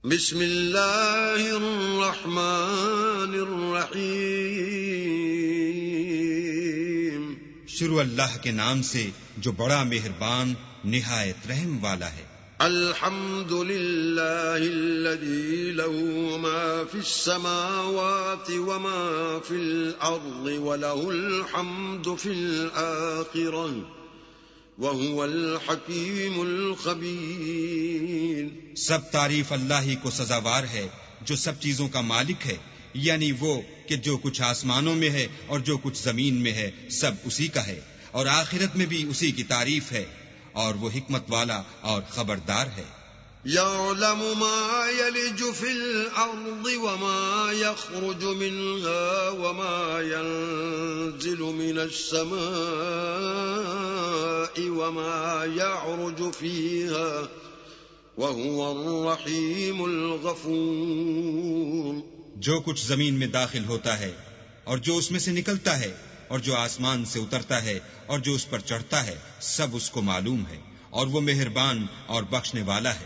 بسم اللہ الرحمن الرحیم۔ شروع اللہ کے نام سے جو بڑا مہربان نہایت رحم والا ہے۔ الحمد للہ الذی له ما فی السماوات وما فی الارض وله الحمد فی الآخرہ وَهُوَ الْحَكِيمُ الْخَبِيرُ۔ سب تعریف اللہ ہی کو سزاوار ہے جو سب چیزوں کا مالک ہے، یعنی وہ کہ جو کچھ آسمانوں میں ہے اور جو کچھ زمین میں ہے سب اسی کا ہے، اور آخرت میں بھی اسی کی تعریف ہے، اور وہ حکمت والا اور خبردار ہے۔ يَعْلَمُ مَا يَلِجُ فِي الْأَرْضِ وَمَا يَخْرُجُ مِنْهَا وَمَا يَنزِلُ مِنَ السَّمَاءِ وَمَا يَعْرُجُ فِيهَا وَهُوَ الرَّحِيمُ الْغَفُورُ۔ جو کچھ زمین میں داخل ہوتا ہے اور جو اس میں سے نکلتا ہے اور جو آسمان سے اترتا ہے اور جو اس پر چڑھتا ہے سب اس کو معلوم ہے، اور وہ مہربان اور بخشنے والا ہے۔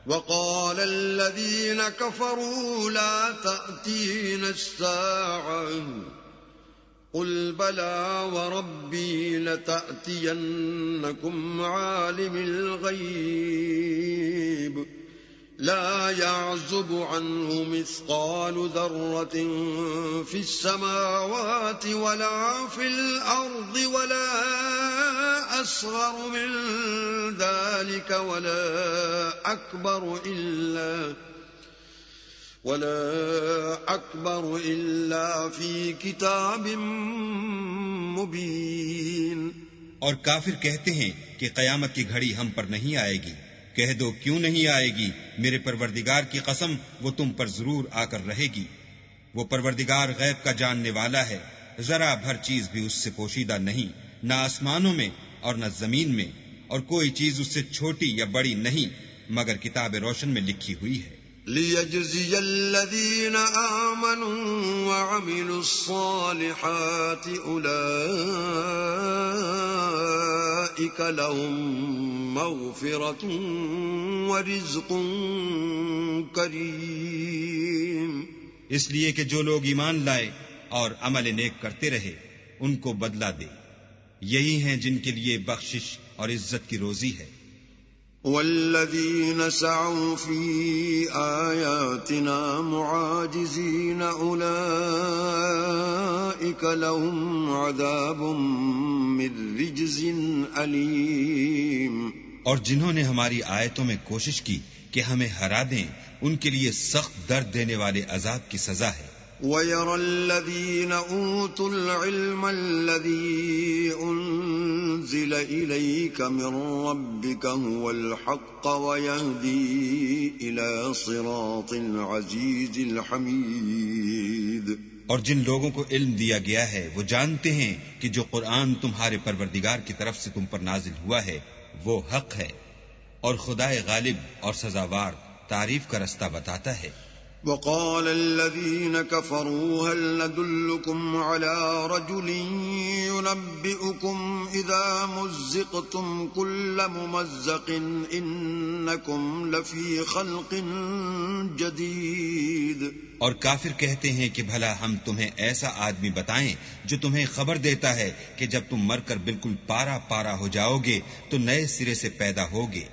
وقال الذين كفروا لا تأتينا الساعة قل بلى وربي لتأتينكم عالم الغيب لا يعزب عنه مثقال ذرة في السماوات ولا في الأرض ولا أصغر من ذلك ولا أكبر إلا في كتاب مبين۔ اور کافر کہتے ہیں کہ قیامت کی گھڑی ہم پر نہیں آئے گی۔ کہہ دو کیوں نہیں آئے گی، میرے پروردگار کی قسم وہ تم پر ضرور آ کر رہے گی۔ وہ پروردگار غیب کا جاننے والا ہے، ذرا بھر چیز بھی اس سے پوشیدہ نہیں، نہ آسمانوں میں اور نہ زمین میں، اور کوئی چیز اس سے چھوٹی یا بڑی نہیں مگر کتاب روشن میں لکھی ہوئی ہے۔ لِيَجْزِيَ الَّذِينَ آمَنُوا وَعَمِلُوا الصَّالِحَاتِ أُولَئِكَ لَهُم مَّغْفِرَةٌ وَرِزْقٌ كَرِيمٌ۔ اس لیے کہ جو لوگ ایمان لائے اور عمل نیک کرتے رہے ان کو بدلہ دے، یہی ہیں جن کے لیے بخشش اور عزت کی روزی ہے۔ والذین سعوا فی آیاتنا معاجزین اولئک لهم عذاب من رجز علیم۔ اور جنہوں نے ہماری آیتوں میں کوشش کی کہ ہمیں ہرا دیں ان کے لیے سخت درد دینے والے عذاب کی سزا ہے۔ وَيَرَى الَّذِينَ أُوتُوا الْعِلْمَ الَّذِي أُنزِلَ إِلَيْكَ مِن رَّبِّكَ هُوَ الْحَقَّ وَيَهْدِي إِلَى صِرَاطِ الْعَزِيزِ الْحَمِيدِ۔ اور جن لوگوں کو علم دیا گیا ہے وہ جانتے ہیں کہ جو قرآن تمہارے پروردگار کی طرف سے تم پر نازل ہوا ہے وہ حق ہے، اور خدائے غالب اور سزاوار تعریف کا رستہ بتاتا ہے۔ وقال الذين كفروا هل ندلكم على رجل ينبئكم إذا مزقتم كل ممزق إنكم لفي خلق جديد۔ اور کافر کہتے ہیں کہ بھلا ہم تمہیں ایسا آدمی بتائیں جو تمہیں خبر دیتا ہے کہ جب تم مر کر بالکل پارا پارا ہو جاؤ گے تو نئے سرے سے پیدا ہوگے۔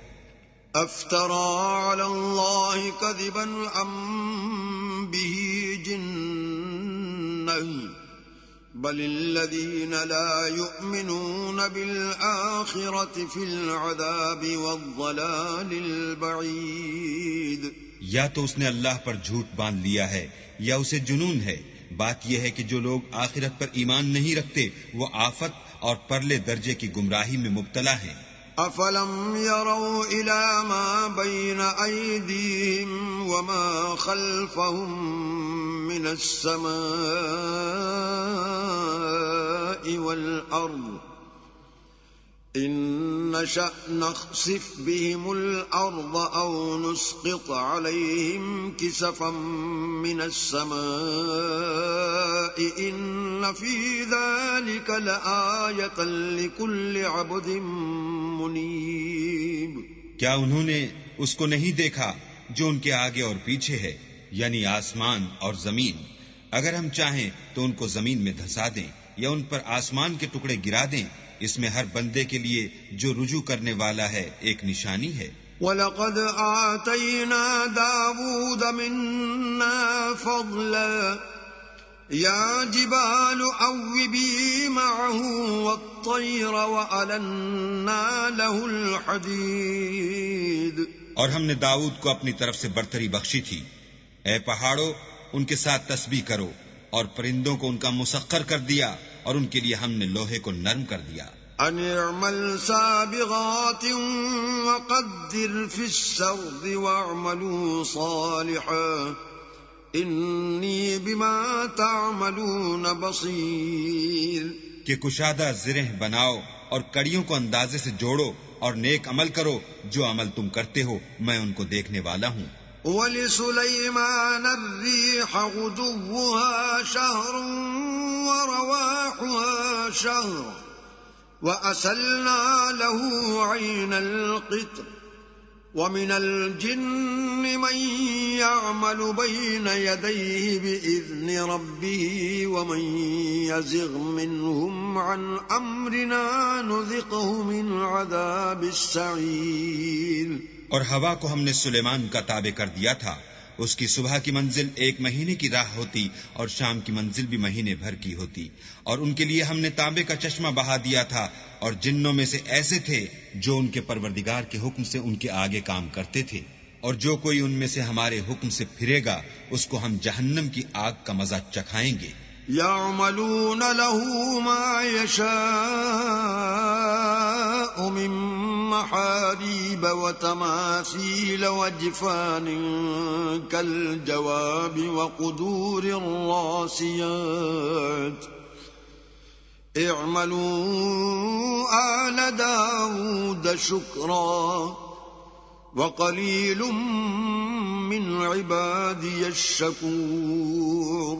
افترى على الله كذبا ام به جنة بل الذين لا يؤمنون بالآخرة في العذاب والضلال البعيد۔ یا تو اس نے اللہ پر جھوٹ باندھ لیا ہے یا اسے جنون ہے۔ بات یہ ہے کہ جو لوگ آخرت پر ایمان نہیں رکھتے وہ آفت اور پرلے درجے کی گمراہی میں مبتلا ہیں۔ افلم يروا الى ما بين ايديهم وما خلفهم من السماء والارض ان نشأ نخسف بهم الارض او نسقط عليهم كسفا من السماء ان في ذلك لآية لكل عبد منیب۔ کیا انہوں نے اس کو نہیں دیکھا جو ان کے آگے اور پیچھے ہے، یعنی آسمان اور زمین. اگر ہم چاہیں تو ان کو زمین میں دھسا دیں یا ان پر آسمان کے ٹکڑے گرا دیں. اس میں ہر بندے کے لیے جو رجوع کرنے والا ہے ایک نشانی ہے. وَلَقَدْ آتَيْنَا دَاوُودَ مِنَّا فَضْلًا يَا جِبَالُ أَوِّبِي مَعَهُ وَالطَّيْرَ وَأَلَنَّا لَهُ الْحَدِيدَ. اور ہم نے داؤد کو اپنی طرف سے برتری بخشی تھی. اے پہاڑوں، ان کے ساتھ تسبیح کرو، اور پرندوں کو ان کا مسخر کر دیا، اور ان کے لیے ہم نے لوہے کو نرم کر دیا. أَنِ اعْمَلْ سَابِغَاتٍ وَقَدِّرْ فِي السَّرْدِ وَاعْمَلُوا صَالِحًا إِنِّي بِمَا تَعْمَلُونَ بَصِيرٌ. کہ کشادہ زرہ بناؤ اور کڑیوں کو اندازے سے جوڑو اور نیک عمل کرو. جو عمل تم کرتے ہو میں ان کو دیکھنے والا ہوں. وَلِسُلَيْمَانَ الرِّيحَ غُدُوُّهَا شَهْرٌ وَرَوَاحُهَا شَهْرٌ وَأَسَلْنَا لَهُ عَيْنَ الْقِطْرِ وَمِنَ الْجِنِّ مَن يَعْمَلُ بَيْنَ يَدَيْهِ بِإِذْنِ رَبِّهِ وَمَن يَزِغْ مِنْهُمْ عَنْ أَمْرِنَا نُذِقْهُ مِنْ عَذَابِ السَّعِيرِ. اور ہوا کو ہم نے سلیمان کا تابع کر دیا تھا. اس کی صبح کی منزل 1 مہینے کی راہ ہوتی اور شام کی منزل بھی مہینے بھر کی ہوتی. اور ان کے لیے ہم نے تانبے کا چشمہ بہا دیا تھا. اور جنوں میں سے ایسے تھے جو ان کے پروردگار کے حکم سے ان کے آگے کام کرتے تھے. اور جو کوئی ان میں سے ہمارے حکم سے پھرے گا اس کو ہم جہنم کی آگ کا مزہ چکھائیں گے. يَعْمَلُونَ لَهُ مَا يَشَاءُ مِن مَّحَارِيبَ وَتَمَاثِيلَ وَجِفَانٍ كَالْجَوَابِ وَقُدُورٍ رَّاسِيَاتٍ. اعْمَلُوا آلَ دَاوُودَ شُكْرًا وَقَلِيلٌ مِّنْ عِبَادِيَ الشَّكُورُ.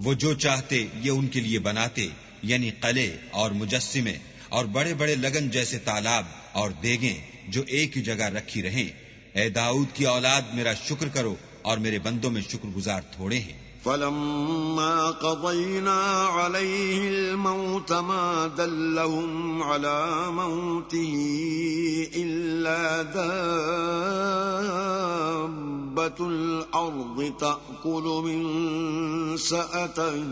وہ جو چاہتے یہ ان کے لیے بناتے، یعنی قلعے اور مجسمے اور بڑے بڑے لگن جیسے تالاب اور دیگیں جو ایک ہی جگہ رکھی رہیں. اے داؤد کی اولاد میرا شکر کرو، اور میرے بندوں میں شکر گزار تھوڑے ہیں. فَلَمَّا قَضَيْنَا عَلَيْهِ الْمَوْتَ مَا دَلَّهُمْ عَلَى مَوْتِهِ إِلَّا دَابَّةُ الْأَرْضِ تَأْكُلُ مِنْ سَأَتَهُ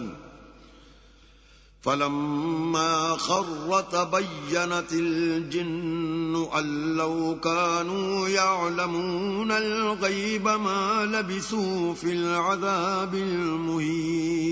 فَلَمَّا خَرَّ تَبَيَّنَتِ الْجِنُّ أَن لَّوْ كَانُوا يَعْلَمُونَ الْغَيْبَ مَا لَبِثُوا فِي الْعَذَابِ الْمُهِينِ.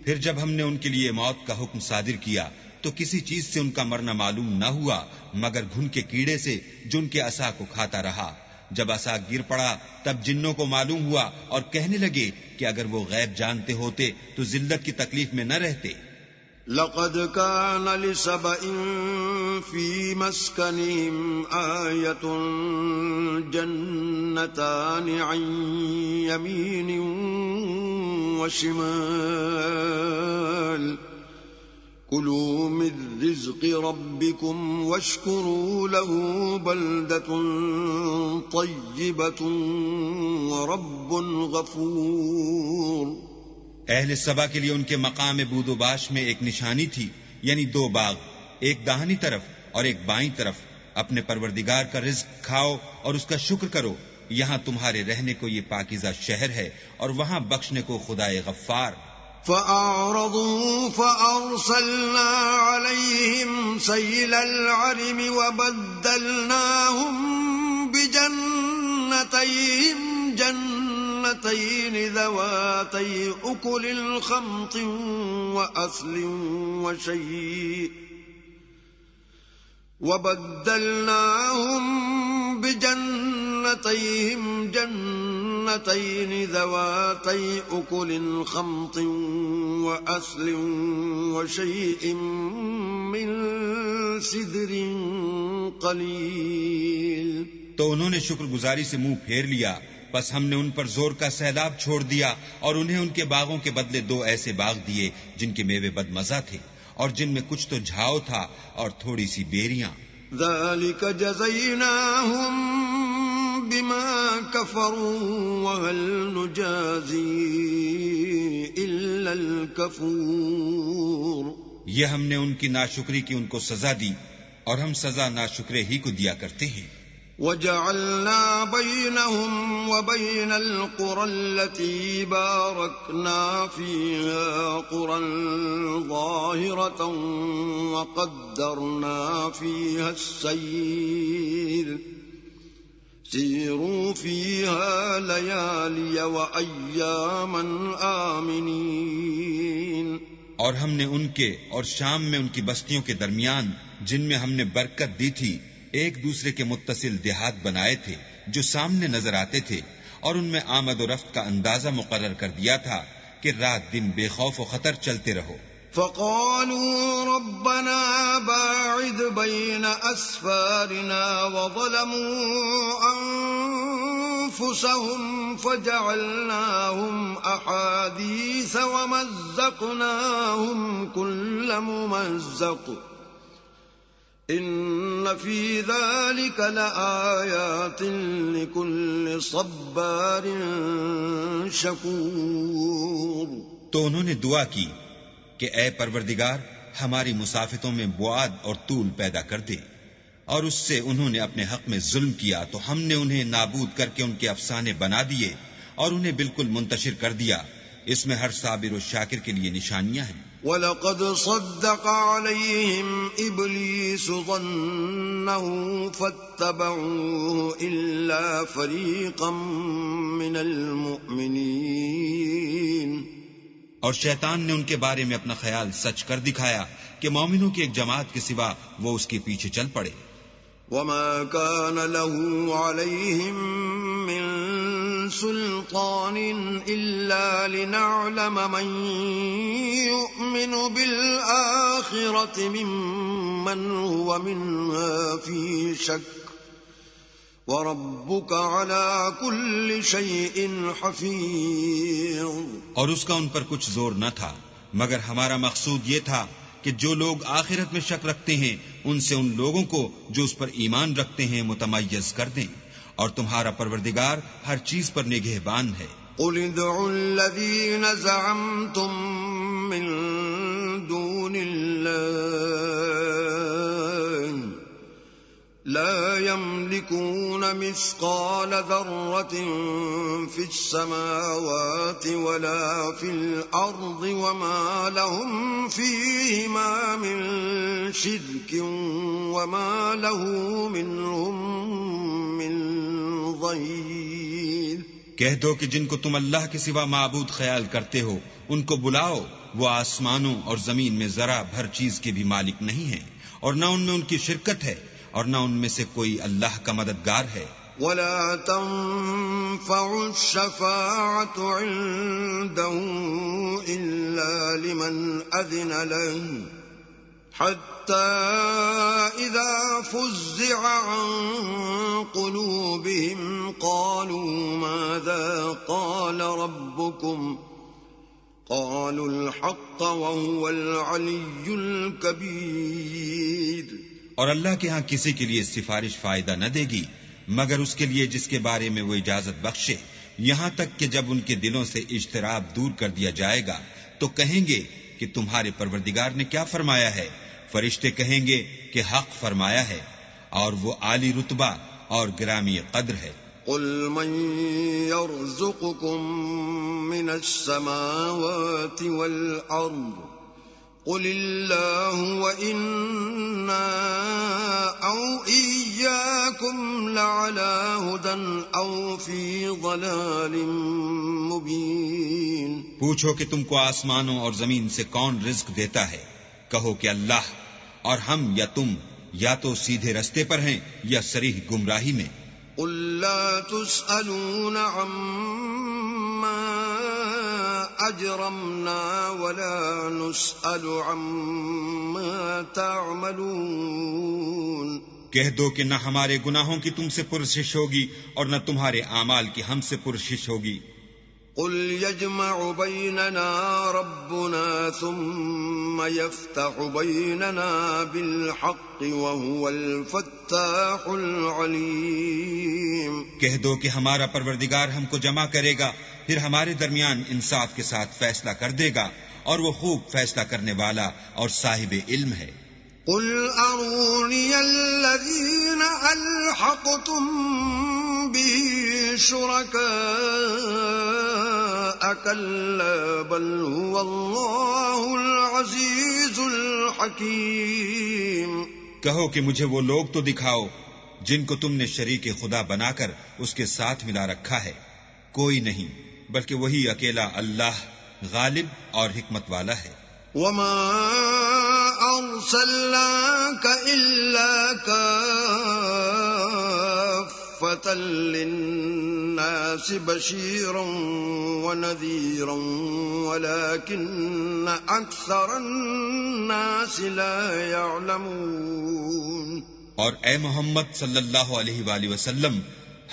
پھر جب ہم نے ان کے لیے موت کا حکم صادر کیا تو کسی چیز سے ان کا مرنا معلوم نہ ہوا مگر گھن کے کیڑے سے جو ان کے عصا کو کھاتا رہا. جب عصا گر پڑا تب جنوں کو معلوم ہوا اور کہنے لگے کہ اگر وہ غیب جانتے ہوتے تو ذلت کی تکلیف میں نہ رہتے. لَقَدْ كَانَ لِسَبَإٍ فِي مَسْكَنِهِمْ آيَةٌ جَنَّتَانِ عَنْ يَمِينٍ وَشِمَالٍ كُلُوا مِن رِّزْقِ رَبِّكُمْ وَاشْكُرُوا لَهُ بَلْدَةٌ طَيِّبَةٌ وَرَبٌّ غَفُورٌ. اہل سبا کے لیے ان کے مقام بود و باش میں ایک نشانی تھی، یعنی 2 باغ، ایک داہنی طرف اور ایک بائیں طرف. اپنے پروردگار کا رزق کھاؤ اور اس کا شکر کرو. یہاں تمہارے رہنے کو یہ پاکیزہ شہر ہے اور وہاں بخشنے کو خدائے غفار. فَأَعْرَضُوا فَأَرْسَلْنَا عَلَيْهِمْ سَيْلَ الْعَرِمِ وَبَدَّلْنَاهُمْ بِجَنَّتَيْهِمْ جَنَّتَيْنِ ذَوَاتَيْ أُكُلٍ خَمْطٍ وَأَثْلٍ وَشَيْءٍ وَبَدَّلْنَاهُمْ بِجَنَّتَيْهِمْ جَنَّتَيْنِ ذَوَاتَيْ أُكُلٍ خَمْطٍ وَأَثْلٍ وَشَيْءٍ مِّن سِدْرٍ قَلِيلٍ. تو انہوں نے شکر گزاری سے منہ پھیر لیا، پس ہم نے ان پر زور کا سیلاب چھوڑ دیا اور انہیں ان کے باغوں کے بدلے 2 ایسے باغ دیے جن کے میوے بدمزہ تھے اور جن میں کچھ تو جھاؤ تھا اور تھوڑی سی بیریاں. ذَلِكَ جَزَيْنَاهُمْ بِمَا كفروا وهل نجازي إلا الكفور. یہ ہم نے ان کی ناشکری کی ان کو سزا دی اور ہم سزا ناشکرے ہی کو دیا کرتے ہیں. وجعلنا بينهم وبين القرى التي باركنا فيها قرى ظاهرة وقدرنا فيها السير سيروا فيها ليالي وأياما آمنين. اور ہم نے ان کے اور شام میں ان کی بستیوں کے درمیان جن میں ہم نے برکت دی تھی ایک دوسرے کے متصل دیہات بنائے تھے جو سامنے نظر آتے تھے، اور ان میں آمد و رفت کا اندازہ مقرر کر دیا تھا کہ رات دن بے خوف و خطر چلتے رہو. فقالوا ربنا باعد بين أسفارنا وظلموا أنفسهم فجعلناهم أحاديث ومزقناهم كل ممزق إن في ذلك لآيات لكل صبار شكور. تو انہوں نے دعا کی کہ اے پروردگار ہماری مسافتوں میں بعد اور طول پیدا کر دے، اور اس سے انہوں نے اپنے حق میں ظلم کیا تو ہم نے انہیں نابود کر کے ان کے افسانے بنا دیے اور انہیں بالکل منتشر کر دیا. اس میں ہر صابر و شاکر کے لیے نشانیاں ہیں. وَلَقَدْ صَدَّقَ عَلَيْهِمْ إِبْلِيسُ ظَنَّهُ فَاتَّبَعُوهُ إِلَّا فَرِيقًا مِّنَ الْمُؤْمِنِينَ. اور شیطان نے ان کے بارے میں اپنا خیال سچ کر دکھایا کہ مومنوں کی ایک جماعت کے سوا وہ اس کے پیچھے چل پڑے. وَمَا كَانَ لَهُ عَلَيْهِمْ مِنْ سُلْطَانٍ إِلَّا لِنَعْلَمَ مَنْ يُؤْمِنُ بِالْآخِرَةِ مِمَّنْ هُوَ مِنْهَا فِي شَكٍّ وَرَبُّكَ عَلَى كُلِّ شَيْءٍ حَفِيظٌ. اور اس کا ان پر کچھ زور نہ تھا مگر ہمارا مقصود یہ تھا کہ جو لوگ آخرت میں شک رکھتے ہیں ان سے ان لوگوں کو جو اس پر ایمان رکھتے ہیں متمیز کر دیں، اور تمہارا پروردگار ہر چیز پر نگہبان ہے. قُلِ ادْعُوا الَّذِينَ زَعَمْتُم مِّن دُونِ اللَّهِ لَا يَمْلِكُونَ مِثْقَالَ ذَرَّةٍ فِي السَّمَاوَاتِ وَلَا فِي الْأَرْضِ وَمَا لَهُمْ فِيهِمَا مِن شِرْكٍ وَمَا لَهُ مِنْهُم مِّن ظَهِيرٍ. کہہ دو کہ جن کو تم اللہ کے سوا معبود خیال کرتے ہو ان کو بلاؤ، وہ آسمانوں اور زمین میں ذرا بھر چیز کے بھی مالک نہیں ہیں، اور نہ ان میں ان کی شرکت ہے اور نہ ان میں سے کوئی اللہ کا مددگار ہے. وَلَا تَنفَعُ الشَّفَاعَةُ عِندَهُ إِلَّا لِمَنْ أَذِنَ لَهُ حَتَّى إِذَا فُزِّعَ عَنْ قُلُوبِهِمْ قَالُوا مَاذَا قَالَ رَبُّكُمْ قَالُوا الْحَقَّ وَهُوَ الْعَلِيُّ الْكَبِيرُ. اور اللہ کے ہاں کسی کے لیے سفارش فائدہ نہ دے گی مگر اس کے لیے جس کے بارے میں وہ اجازت بخشے، یہاں تک کہ جب ان کے دلوں سے اجتراب دور کر دیا جائے گا تو کہیں گے کہ تمہارے پروردگار نے کیا فرمایا ہے. فرشتے کہیں گے کہ حق فرمایا ہے، اور وہ عالی رتبہ اور گرامی قدر ہے. قُلْ مَنْ يَرْزُقُكُم مِّنَ السَّمَاوَاتِ وَالْأَرْضِ قُلِ اللَّهُ وَإِنَّا أَوْ إِيَّاكُمْ لَعَلَى هُدًى أَوْ فِي ضَلَالٍ مُبِينٍ. پوچھو کہ تم کو آسمانوں اور زمین سے کون رزق دیتا ہے، کہو کہ اللہ، اور ہم یا تم یا تو سیدھے رستے پر ہیں یا صریح گمراہی میں. قُل لَّا تُسْأَلُونَ عَمَّا أَجْرَمْنَا وَلَا نُسْأَلُ عَمَّا تَعْمَلُونَ. کہہ دو کہ نہ ہمارے گناہوں کی تم سے پرسش ہوگی اور نہ تمہارے اعمال کی ہم سے پرسش ہوگی. قل يجمع بيننا ربنا ثم يفتح بيننا بالحق وهو الفتاح العليم. کہہ دو کہ ہمارا پروردگار ہم کو جمع کرے گا، پھر ہمارے درمیان انصاف کے ساتھ فیصلہ کر دے گا، اور وہ خوب فیصلہ کرنے والا اور صاحب علم ہے. قل اروني الذين الحقتم به شركاء كلا بل هو الله العزيز الحكيم. کہو کہ مجھے وہ لوگ تو دکھاؤ جن کو تم نے شریک خدا بنا کر اس کے ساتھ ملا رکھا ہے. کوئی نہیں بلکہ وہی اکیلا اللہ غالب اور حکمت والا ہے. وما أرسلناك إلا كافة للناس بشيرا ونذيرا ولكن أكثر الناس لا يعلمون. اور اے محمد صلی اللہ علیہ وآلہ وسلم،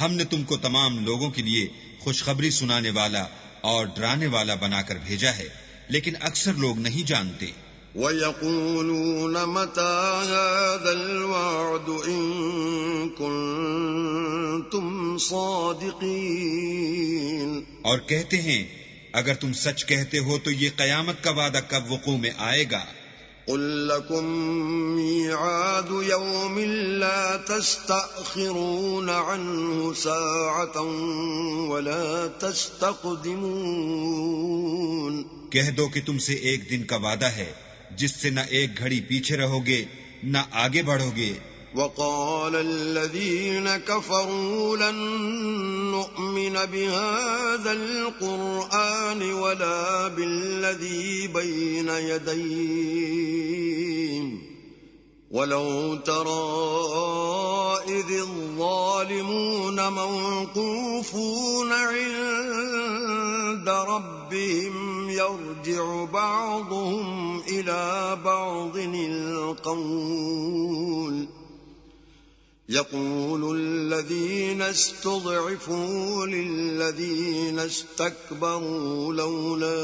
ہم نے تم کو تمام لوگوں کے لیے خوشخبری سنانے والا اور ڈرانے والا بنا کر بھیجا ہے، لیکن اکثر لوگ نہیں جانتے. وَيَقُولُونَ مَتَى هَذَا الْوَعْدُ إِن كُنتُمْ صَادِقِينَ. اور کہتے ہیں اگر تم سچ کہتے ہو تو یہ قیامت کا وعدہ کب وقوع میں آئے گا؟ قُل لَّكُم مِّيعَادُ يَوْمٍ لَّا تَسْتَأْخِرُونَ عَنْهُ سَاعَةً وَلَا تَسْتَقْدِمُونَ. کہہ دو کہ تم سے ایک دن کا وعدہ ہے جس سے نہ ایک گھڑی پیچھے رہو گے نہ آگے بڑھو گے. وقال الذين كفروا لن نؤمن بهذا القرآن ولا بالذي بين يديه ولو ترى إذ الظالمون موقوفون عند ربهم يرجع بعضهم إلى بعض القول يقول الذين استضعفوا للذين استكبروا لولا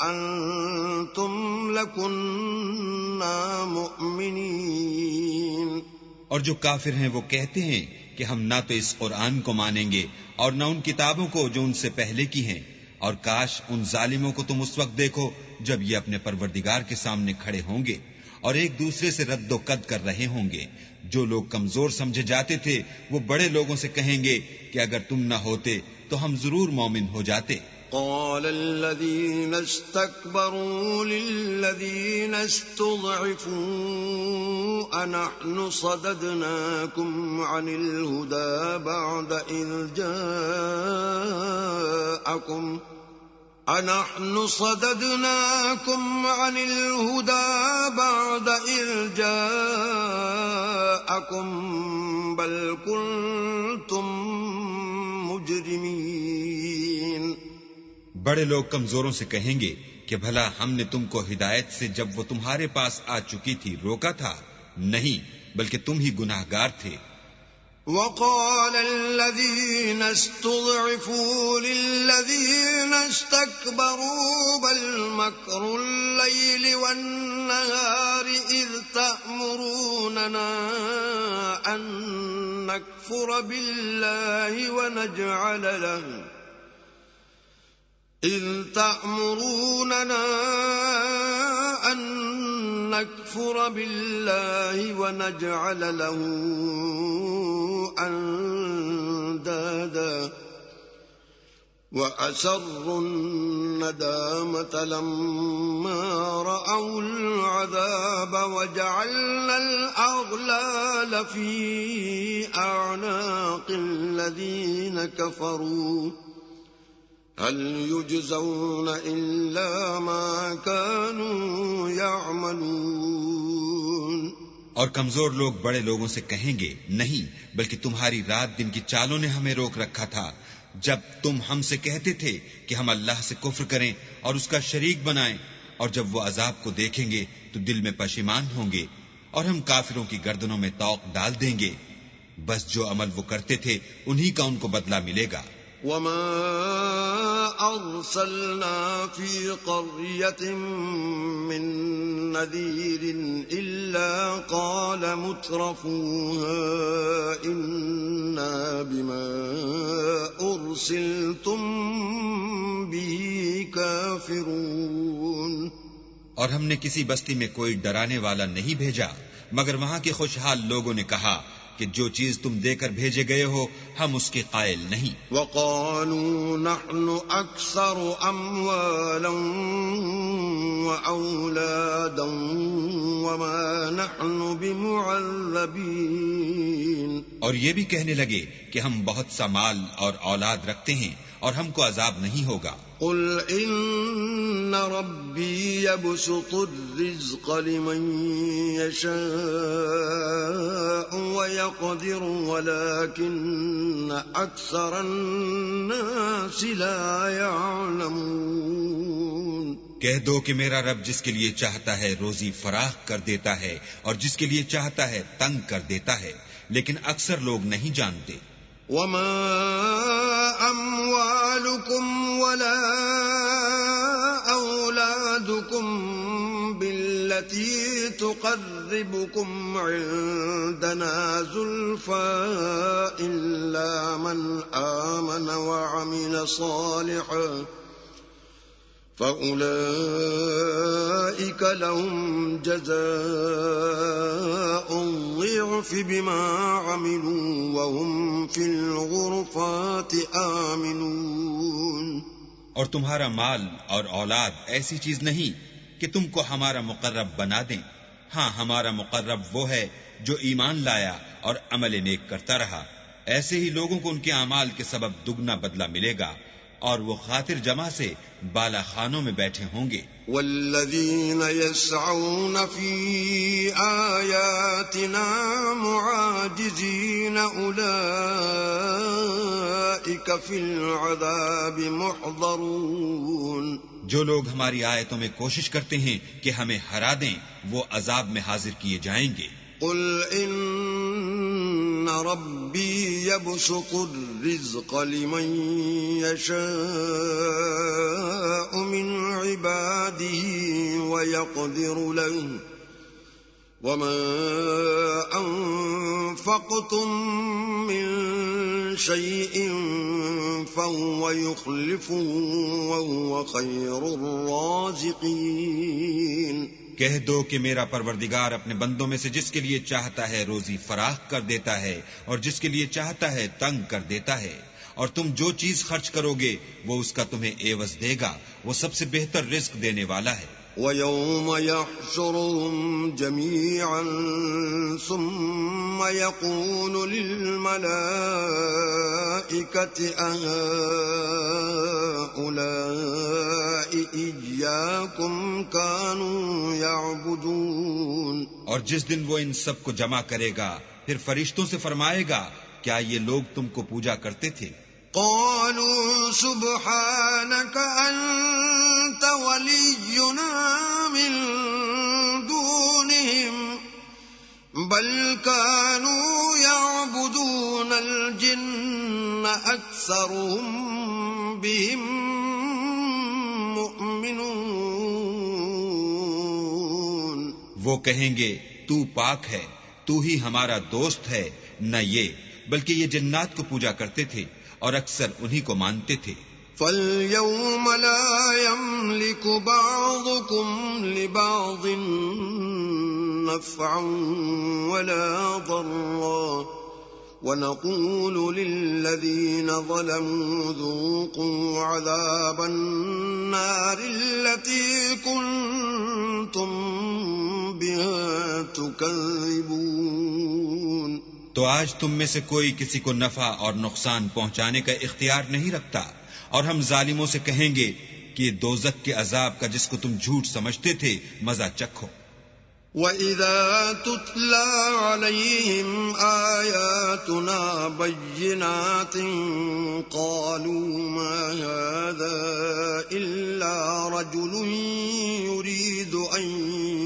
أنتم لكنا مؤمنين. اور جو کافر ہیں وہ کہتے ہیں کہ ہم نہ تو اس قرآن کو مانیں گے اور نہ ان کتابوں کو جو ان سے پہلے کی ہیں، اور کاش ان ظالموں کو تم اس وقت دیکھو جب یہ اپنے پروردگار کے سامنے کھڑے ہوں گے اور ایک دوسرے سے رد و قد کر رہے ہوں گے. جو لوگ کمزور سمجھے جاتے تھے وہ بڑے لوگوں سے کہیں گے کہ اگر تم نہ ہوتے تو ہم ضرور مومن ہو جاتے. قال الذين استكبروا للذين استضعفوا أنحن صددناكم عن الهدى بعد إذ جاءكم أنحن صددناكم عن الهدى بعد إذ جاءكم بل كنتم مجرمين. بڑے لوگ کمزوروں سے کہیں گے کہ بھلا ہم نے تم کو ہدایت سے جب وہ تمہارے پاس آ چکی تھی روکا تھا؟ نہیں بلکہ تم ہی گناہگار تھے. وقال الذين استضعفوا للذين استكبروا بل مكر الليل والنهار إذ تأمروننا أن نكفر بالله ونجعل له أندادا وأسروا الندامة لما رأوا العذاب وجعلنا الأغلال في أعناق الذين كفروا هل يجزون إلا ما كانوا يعملون. اور کمزور لوگ بڑے لوگوں سے کہیں گے نہیں بلکہ تمہاری رات دن کی چالوں نے ہمیں روک رکھا تھا جب تم ہم سے کہتے تھے کہ ہم اللہ سے کفر کریں اور اس کا شریک بنائیں، اور جب وہ عذاب کو دیکھیں گے تو دل میں پشیمان ہوں گے اور ہم کافروں کی گردنوں میں طوق ڈال دیں گے. بس جو عمل وہ کرتے تھے انہی کا ان کو بدلہ ملے گا. وما أرسلنا في قرية من نذير إلا قال مترفوها إنا بما أرسلتم به كافرون. اور ہم نے کسی بستی میں کوئی ڈرانے والا نہیں بھیجا مگر وہاں کے خوشحال لوگوں نے کہا کہ جو چیز تم دے کر بھیجے گئے ہو ہم اس کے قائل نہیں. وقالوا نحن أكثر أموالا وأولادا وما نحن بمعذبين. اور یہ بھی کہنے لگے کہ ہم بہت سا مال اور اولاد رکھتے ہیں اور ہم کو عذاب نہیں ہوگا. قل إن ربي يبسط الرزق لمن يشاء ويقدر ولكن أكثر الناس لا يعلمون. کہہ دو کہ میرا رب جس کے لیے چاہتا ہے روزی فراخ کر دیتا ہے اور جس کے لیے چاہتا ہے تنگ کر دیتا ہے لیکن اکثر لوگ نہیں جانتے. وما أموالكم ولا أولادكم بالتي تقربكم عندنا زلفى إلا من آمن وعمل صالحا فأولئك لهم جزاء الضعف بما عملوا وهم في الغرفات آمنون. اور تمہارا مال اور اولاد ایسی چیز نہیں کہ تم کو ہمارا مقرب بنا دیں. ہاں ہمارا مقرب وہ ہے جو ایمان لایا اور عمل نیک کرتا رہا. ایسے ہی لوگوں کو ان کے اعمال کے سبب دگنا بدلہ ملے گا اور وہ خاطر جمع سے بالا خانوں میں بیٹھے ہوں گے. والذین یسعون فی آیاتنا معاجزین اولئک فی العذاب محضرون. جو لوگ ہماری آیتوں میں کوشش کرتے ہیں کہ ہمیں ہرا دیں وہ عذاب میں حاضر کیے جائیں گے. قل ان ربی یبسط الرزق لمن یشاء من عباده ويقدر له وما انفقتم من شيء فهو يخلفه وهو خير الرازقين. کہہ دو کہ میرا پروردگار اپنے بندوں میں سے جس کے لیے چاہتا ہے روزی فراخ کر دیتا ہے اور جس کے لیے چاہتا ہے تنگ کر دیتا ہے. اور تم جو چیز خرچ کرو گے وہ اس کا تمہیں عوض دے گا. وہ سب سے بہتر رزق دینے والا ہے. وَيَوْمَ يَحْشُرُهُمْ جَمِيعًا ثُمَّ يَقُولُ لِلْمَلَائِكَةِ أَهَؤُلَاءِ إِيَّاكُمْ كَانُوا يَعْبُدُونَ. اور جس دن وہ ان سب کو جمع کرے گا پھر فرشتوں سے فرمائے گا کیا یہ لوگ تم کو پوجا کرتے تھے؟ قالوا سبحانك أنت ولينا من دونهم بل كانوا يعبدون الجن أكثرهم بهم مؤمنون. وہ کہیں گے تو پاک ہے، تو ہی ہمارا دوست ہے. نہ یہ بلکہ یہ جنات کو پوجا کرتے تھے اور اکثر انہی کو مانتے تھے. فَالْيَوْمَ لَا يَمْلِكُ بَعْضُكُمْ لِبَعْضٍ نَفْعًا وَلَا ضَرًّا وَنَقُولُ لِلَّذِينَ ظَلَمُوا ذُوقُوا عَذَابَ النَّارِ الَّتِي كُنتُمْ بِهَا تُكَذِّبُونَ. تو آج تم میں سے کوئی کسی کو نفع اور نقصان پہنچانے کا اختیار نہیں رکھتا اور ہم ظالموں سے کہیں گے کہ دوزخ کے عذاب کا جس کو تم جھوٹ سمجھتے تھے مزہ چکھو. وَإِذَا تُتْلَى عَلَيْهِمْ آيَاتُنَا بَيِّنَاتٍ قَالُوا مَا هَذَا إِلَّا رَجُلٌ يُرِيدُ أَن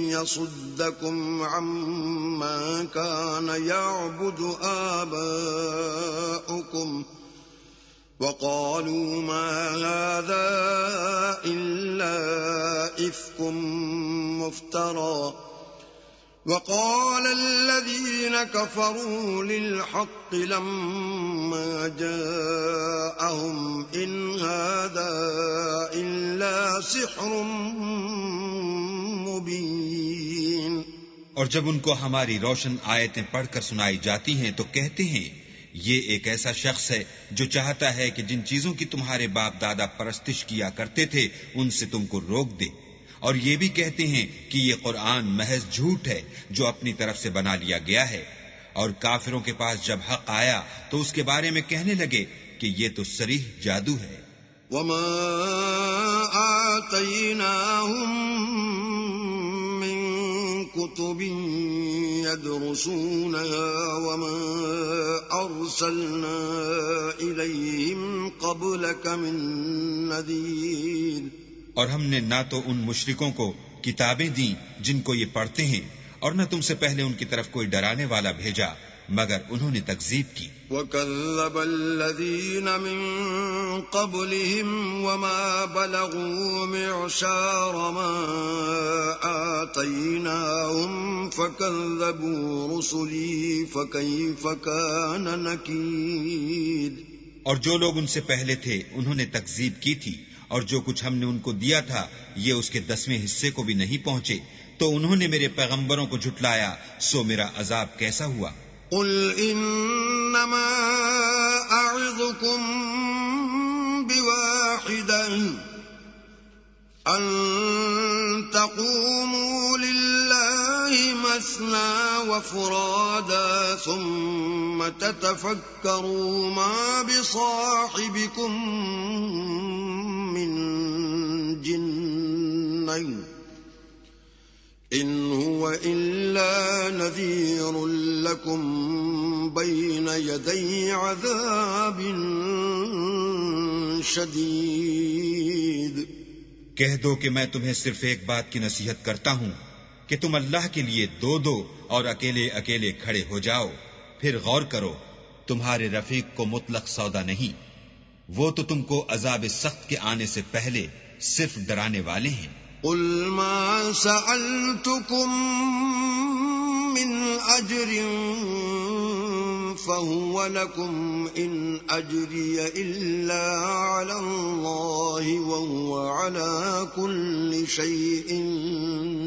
يَصُدَّكُمْ عَمَّا كَانَ يَعْبُدُ آبَاؤُكُمْ وقالوا ما هذا إلا إفك مفترى وقال الذين كفروا للحق لما جاءهم إن هذا إلا سحر مبين. اور جب ان کو ہماری روشن آیتیں پڑھ کر سنائی جاتی ہیں تو کہتے ہیں یہ ایک ایسا شخص ہے جو چاہتا ہے کہ جن چیزوں کی تمہارے باپ دادا پرستش کیا کرتے تھے ان سے تم کو روک دے، اور یہ بھی کہتے ہیں کہ یہ قرآن محض جھوٹ ہے جو اپنی طرف سے بنا لیا گیا ہے. اور کافروں کے پاس جب حق آیا تو اس کے بارے میں کہنے لگے کہ یہ تو صریح جادو ہے. وما آتيناهم من كتب يدرسونها وما أرسلنا إليهم قبلك من نذير. اور ہم نے نہ تو ان مشرکوں کو کتابیں دیں جن کو یہ پڑھتے ہیں، اور نہ تم سے پہلے ان کی طرف کوئی ڈرانے والا بھیجا مگر انہوں نے تکذیب کی. وَكَذَّبَ الَّذِينَ مِن قَبْلِهِمْ وَمَا بَلَغُوا مِعْشَارَ مَا آتَيْنَاهُمْ فَكَذَّبُوا رُسُلِي فَكَيْفَ كَانَ نَكِيرِ. اور جو لوگ ان سے پہلے تھے انہوں نے تکذیب کی تھی، اور جو کچھ ہم نے ان کو دیا تھا یہ اس کے 10ویں حصے کو بھی نہیں پہنچے، تو انہوں نے میرے پیغمبروں کو جھٹلایا، سو میرا عذاب کیسا ہوا. قل انما اعظكم بواحدة ان تقوموا لله مثنى وفرادا ثم تتفكروا ما بصاحبكم من جنة إن هو إلا نذير لكم بين يدي عذاب شديد. کہہ دو کہ میں تمہیں صرف ایک بات کی نصیحت کرتا ہوں کہ تم اللہ کے لیے دو دو اور اکیلے اکیلے کھڑے ہو جاؤ، پھر غور کرو تمہارے رفیق کو مطلق سودا نہیں، وہ تو تم کو عذاب سخت کے آنے سے پہلے صرف ڈرانے والے ہیں. قل ما سألتكم من أجر فهو لكم إن أجري إلا على الله وهو على كل شيء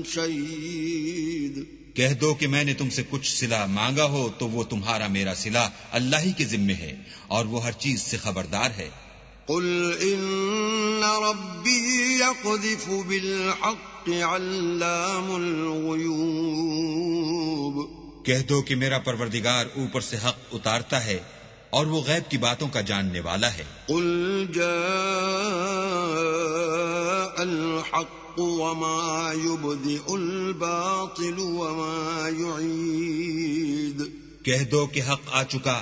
شهيد. کہہ دو کہ میں نے تم سے کچھ صلہ مانگا ہو تو وہ تمہارا میرا صلہ اللہ ہی کے ذمے ہے، اور وہ ہر چیز سے خبردار ہے. قل إن ربي يقذف بالحق علام الغيوب. کہہ دو کہ میرا پروردگار اوپر سے حق اتارتا ہے اور وہ غیب کی باتوں کا جاننے والا ہے. قل جاء الحق وما يبدئ الباطل وما يعيد. کہہ دو کہ حق آ چکا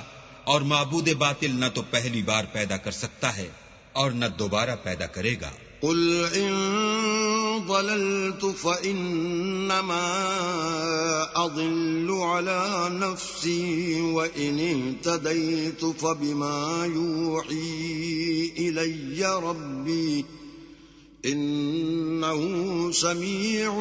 اور معبود باطل نہ تو پہلی بار پیدا کر سکتا ہے اور نہ دوبارہ پیدا کرے گا. قل ان ضللت فإنما أضل على نفسي وإن اهتديت فبما يوحي إلي ربي إنه سميع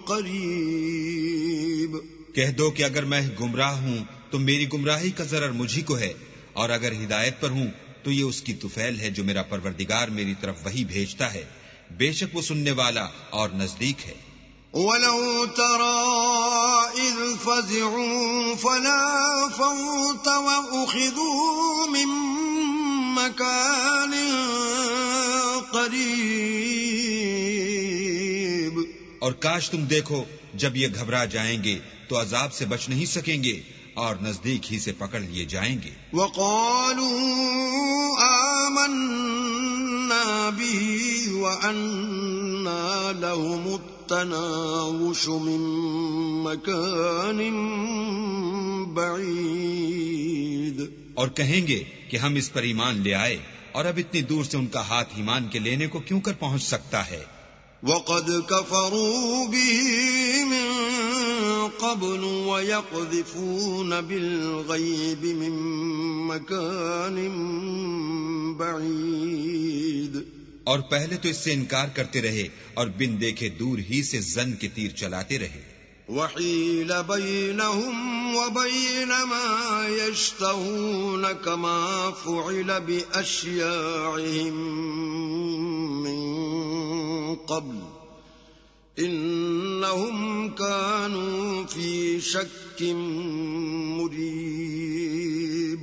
قريب. کہہ دو کہ اگر میں گمراہ ہوں تو میری گمراہی کا ضرر مجھی کو ہے، اور اگر ہدایت پر ہوں تو یہ اس کی طفیل ہے جو میرا پروردگار میری طرف وحی بھیجتا ہے، بے شک وہ سننے والا اور نزدیک ہے. وَلَوْ تَرَى إِذْ فَزِعُوا فَلَا فَوْتَ وَأُخِذُوا مِن مَّكَانٍ قَرِيبٍ. اور کاش تم دیکھو جب یہ گھبرا جائیں گے تو عذاب سے بچ نہیں سکیں گے اور نزدیک ہی سے پکڑ لیے جائیں گے. وَقَالُوا آمَنَّا بِهِ وَأَنَّا لَهُمُ التَّنَاوُشُ مِن مَّكَانٍ بَعِيدٍ. اور کہیں گے کہ ہم اس پر ایمان لے آئے، اور اب اتنی دور سے ان کا ہاتھ ایمان کے لینے کو کیوں کر پہنچ سکتا ہے. وَقَدْ كَفَرُوا بِهِ مِن قَبْلُ وَيَقْذِفُونَ بِالْغَيْبِ مِن مَّكَانٍ بعيد اور پہلے تو اس سے انکار کرتے رہے اور بن دیکھے دور ہی سے زن کے تیر چلاتے رہے. وحيل بينهم وبين ما يشتهون كما فعل بأشياعهم من قبل إنهم كانوا في شك مريب.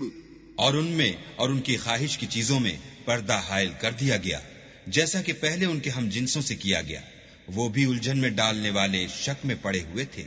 اور ان میں اور ان کی خواہش کی چیزوں میں پردہ حائل کر دیا گیا جیسا کہ پہلے ان کے ہم جنسوں سے کیا گیا. وہ بھی الجھن میں ڈالنے والے شک میں پڑے ہوئے تھے.